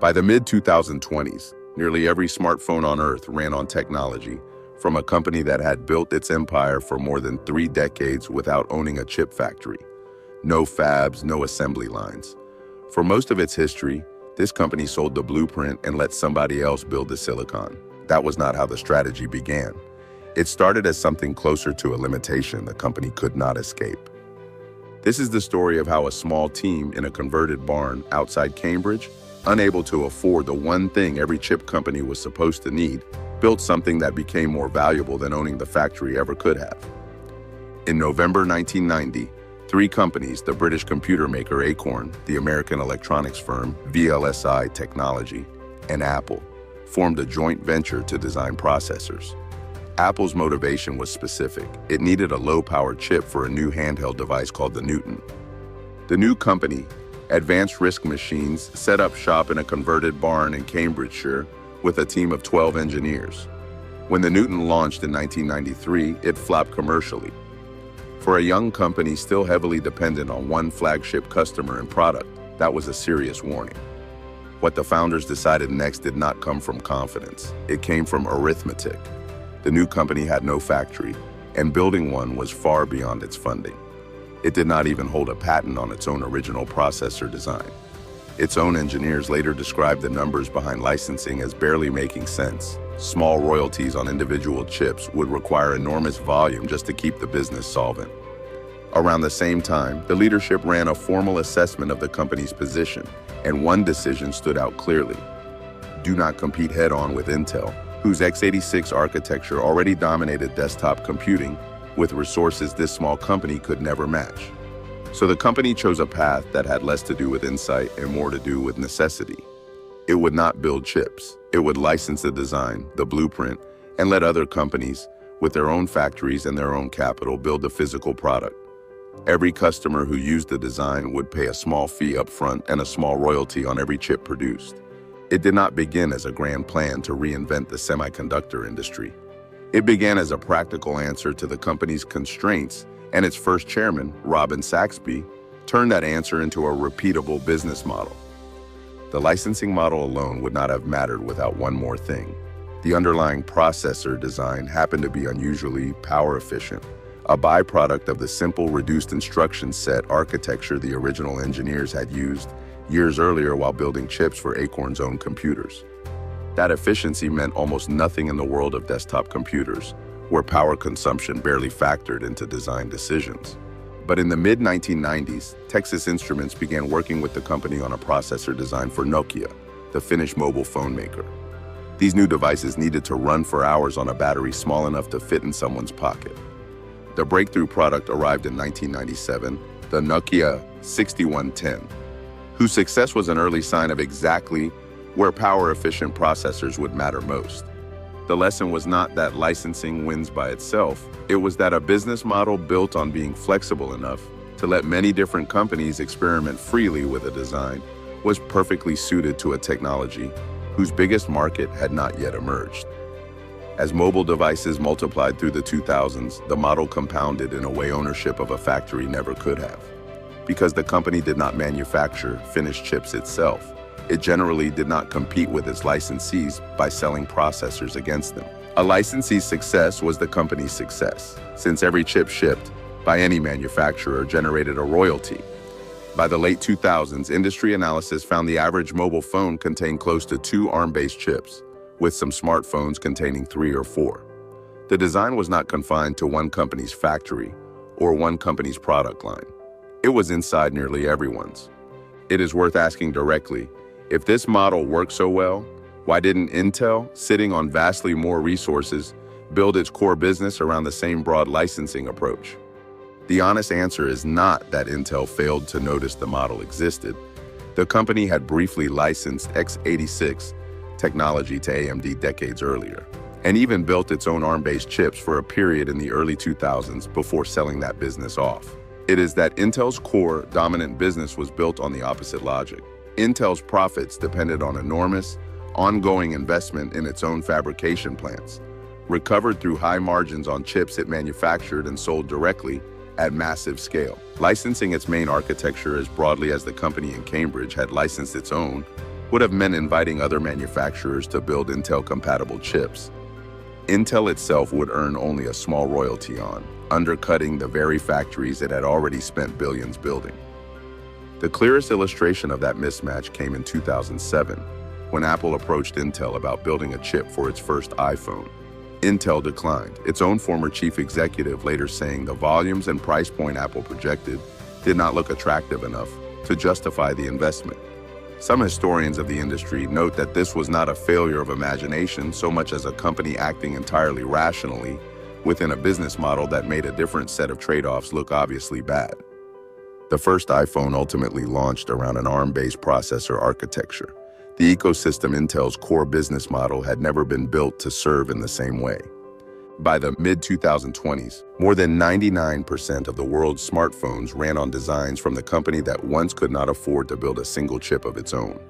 By the mid-2020s, nearly every smartphone on Earth ran on technology from a company that had built its empire for more than 3 decades without owning a chip factory. No fabs, no assembly lines. For most of its history, this company sold the blueprint and let somebody else build the silicon. That was not how the strategy began. It started as something closer to a limitation the company could not escape. This is the story of how a small team in a converted barn outside Cambridge, unable to afford the one thing every chip company was supposed to need, built something that became more valuable than owning the factory ever could have. In November 1990, 3 companies, the British computer maker Acorn, the American electronics firm VLSI Technology, and Apple, formed a joint venture to design processors. Apple's motivation was specific. It needed a low-power chip for a new handheld device called the Newton. The new company, Advanced Risk Machines, set up shop in a converted barn in Cambridgeshire with a team of 12 engineers. When the Newton launched in 1993, it flopped commercially. For a young company still heavily dependent on one flagship customer and product, that was a serious warning. What the founders decided next did not come from confidence. It came from arithmetic. The new company had no factory, and building one was far beyond its funding. It did not even hold a patent on its own original processor design. Its own engineers later described the numbers behind licensing as barely making sense. Small royalties on individual chips would require enormous volume just to keep the business solvent. Around the same time, the leadership ran a formal assessment of the company's position, and one decision stood out clearly. Do not compete head-on with Intel, whose x86 architecture already dominated desktop computing with resources this small company could never match. So the company chose a path that had less to do with insight and more to do with necessity. It would not build chips. It would license the design, the blueprint, and let other companies, with their own factories and their own capital, build the physical product. Every customer who used the design would pay a small fee up front and a small royalty on every chip produced. It did not begin as a grand plan to reinvent the semiconductor industry. It began as a practical answer to the company's constraints, and its first chairman, Robin Saxby, turned that answer into a repeatable business model. The licensing model alone would not have mattered without one more thing. The underlying processor design happened to be unusually power efficient, a byproduct of the simple reduced instruction set architecture the original engineers had used years earlier while building chips for Acorn's own computers. That efficiency meant almost nothing in the world of desktop computers, where power consumption barely factored into design decisions. But in the mid-1990s, Texas Instruments began working with the company on a processor design for Nokia, the Finnish mobile phone maker. These new devices needed to run for hours on a battery small enough to fit in someone's pocket. The breakthrough product arrived in 1997, the Nokia 6110, whose success was an early sign of exactly where power-efficient processors would matter most. The lesson was not that licensing wins by itself. It was that a business model built on being flexible enough to let many different companies experiment freely with a design was perfectly suited to a technology whose biggest market had not yet emerged. As mobile devices multiplied through the 2000s, the model compounded in a way ownership of a factory never could have. Because the company did not manufacture finished chips itself, it generally did not compete with its licensees by selling processors against them. A licensee's success was the company's success, since every chip shipped by any manufacturer generated a royalty. By the late 2000s, industry analysis found the average mobile phone contained close to 2 ARM-based chips, with some smartphones containing 3 or 4. The design was not confined to one company's factory or one company's product line. It was inside nearly everyone's. It is worth asking directly, if this model worked so well, why didn't Intel, sitting on vastly more resources, build its core business around the same broad licensing approach? The honest answer is not that Intel failed to notice the model existed. The company had briefly licensed x86 technology to AMD decades earlier, and even built its own ARM-based chips for a period in the early 2000s before selling that business off. It is that Intel's core dominant business was built on the opposite logic. Intel's profits depended on enormous, ongoing investment in its own fabrication plants, recovered through high margins on chips it manufactured and sold directly at massive scale. Licensing its main architecture as broadly as the company in Cambridge had licensed its own would have meant inviting other manufacturers to build Intel-compatible chips. Intel itself would earn only a small royalty on, undercutting the very factories it had already spent billions building. The clearest illustration of that mismatch came in 2007, when Apple approached Intel about building a chip for its first iPhone. Intel declined, its own former chief executive later saying the volumes and price point Apple projected did not look attractive enough to justify the investment. Some historians of the industry note that this was not a failure of imagination so much as a company acting entirely rationally within a business model that made a different set of trade-offs look obviously bad. The first iPhone ultimately launched around an ARM-based processor architecture. The ecosystem Intel's core business model had never been built to serve in the same way. By the mid-2020s, more than 99% of the world's smartphones ran on designs from the company that once could not afford to build a single chip of its own.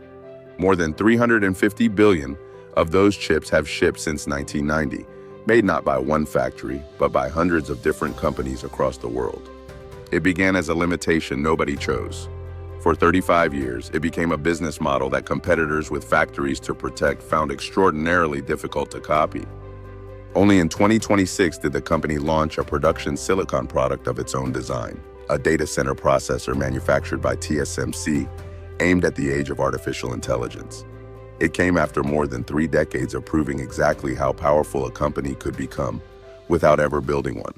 More than 350 billion of those chips have shipped since 1990, made not by one factory, but by hundreds of different companies across the world. It began as a limitation nobody chose. For 35 years, it became a business model that competitors with factories to protect found extraordinarily difficult to copy. Only in 2026 did the company launch a production silicon product of its own design, a data center processor manufactured by TSMC, aimed at the age of artificial intelligence. It came after more than 3 decades of proving exactly how powerful a company could become without ever building one.